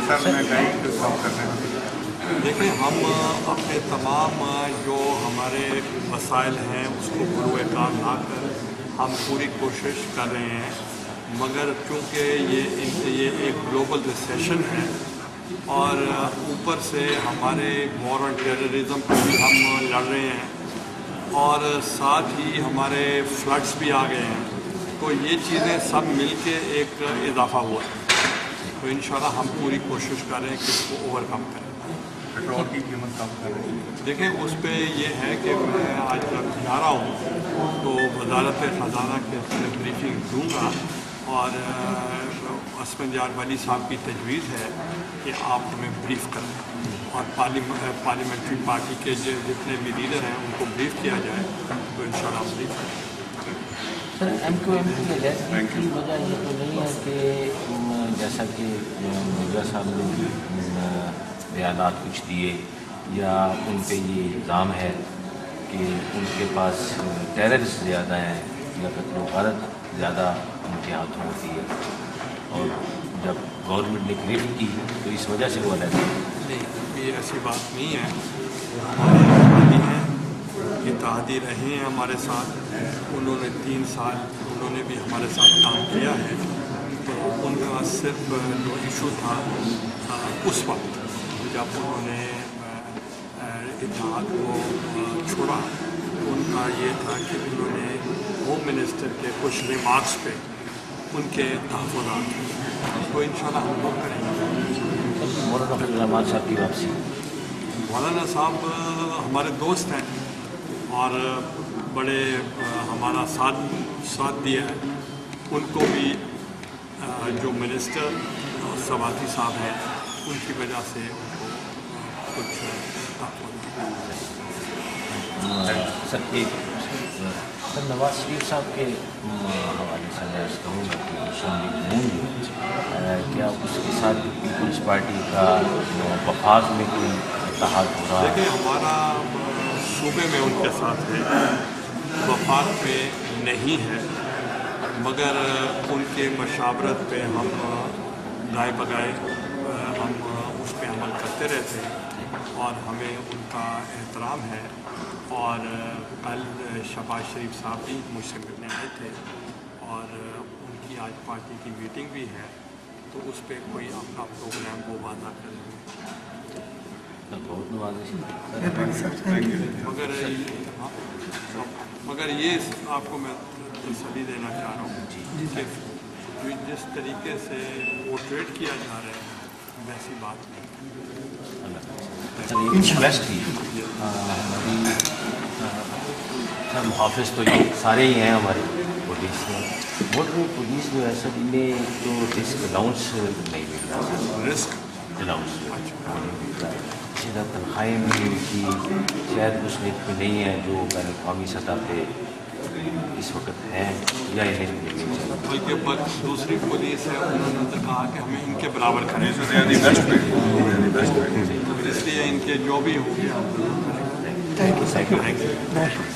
سر مہنگائی کو کم کرنے دیکھیں ہم اپنے تمام جو ہمارے مسائل ہیں اس کو بروئے کار لا کر ہم پوری کوشش کر رہے ہیں، مگر چونکہ یہ ایک گلوبل ریسیشن ہے اور اوپر سے ہمارے وار آن ٹیررزم پہ بھی ہم لڑ رہے ہیں اور ساتھ ہی ہمارے فلڈس بھی آ گئے ہیں، تو یہ چیزیں سب مل کے ایک اضافہ ہوا ہے۔ تو انشاءاللہ ہم پوری کوشش کر رہے ہیں کہ اس کو اوور کم کریں۔ پیٹرول کی قیمت کم کر رہی ہے۔ دیکھیں اس پہ یہ ہے کہ میں آج جب جا رہا ہوں تو وزارت خزانہ کے بریفنگ دوں گا اور اسفندیار ولی صاحب کی تجویز ہے کہ آپ ہمیں بریف کریں اور پارلیمنٹری پارٹی کے جتنے بھی لیڈر ہیں ان کو بریف کیا جائے تو انشاءاللہ ہم بریف کریں۔ سر ایم کیو ایم کی علیحدگی کی وجہ یہ تو نہیں ہے کہ جیسا کہ مرزا صاحب نے بیانات کچھ دیے یا ان پہ یہ الزام ہے کہ ان کے پاس ٹیررسٹ زیادہ ہیں یا قتل و غارت زیادہ ان کے ہاتھوں ہوتی ہے، اور جب گورنمنٹ نے گرفت کی تو اس وجہ سے وہ علیحدہ نہیں، یہ ایسی بات نہیں ہے۔ ہمارے ہیں اتحادی رہے ہیں ہمارے ساتھ، انہوں نے 3 سال انہوں نے بھی ہمارے ساتھ کام کیا ہے، تو ان کا صرف جو ایشو تھا اس وقت جب انہوں نے اتحاد کو چھوڑا تو ان کا یہ تھا کہ انہوں نے ہوم منسٹر کے کچھ ریمارکس پہ ان کے تحفظات ہیں، تو انشاءاللہ ہم لوگ کریں گے۔ مولانا فضل الرحمان صاحب کی واپسی، مولانا صاحب ہمارے دوست ہیں اور بڑے ہمارا ساتھ دیا ہے، ان کو بھی جو منسٹر سواتی صاحب ہیں ان کی وجہ سے ان کو کچھ سر ایک سر نواز شریف صاحب کے حوالے سے میں کہوں گا کہ مسلم لیگ نون کیا اس کے ساتھ پیپلز پارٹی کا وفاق میں کوئی اتحاد ہو رہا ہے؟ دیکھیں ہمارا صوبے میں ان کے ساتھ ہے، وفاق میں نہیں ہے، مگر ان کے مشاورت پہ ہم دائیں بگائے ہم اس پہ عمل کرتے رہتے ہیں اور ہمیں ان کا احترام ہے۔ اور کل شہباز شریف صاحب بھی مجھ سے ملنے آئے تھے اور ان کی آج پارٹی کی میٹنگ بھی ہے، تو اس پہ کوئی اپنا پروگرام وہ واضح کریں گے۔ بہت نوازش مگر یہ آپ کو میں تسلی دینا چاہ رہا ہوں کہ جس طریقے سے پورٹریٹ کیا جا رہا ہے ویسی بات نہیں۔ ریکویسٹ تھی سر، محافظ تو یہ سارے ہی ہیں ہمارے پولیس میں، بورڈ میں پولیس جو ہے سر انہیں تو رسک الاؤنس نہیں مل رہا سر، رسک الاؤنس نہیں مل رہا ہے، اسی طرح تنخواہیں بھی ان کی شاید اس ریٹ پہ نہیں ہیں جو بین الاقوامی سطح پہ اس وقت ہیں یا انہیں ملنی چاہیے۔ بلکہ دوسری پولیس ہے انہوں نے کہا کہ ہمیں ان کے برابر کریں، اس لیے ان کے جو بھی ہو گیا۔ Thank you.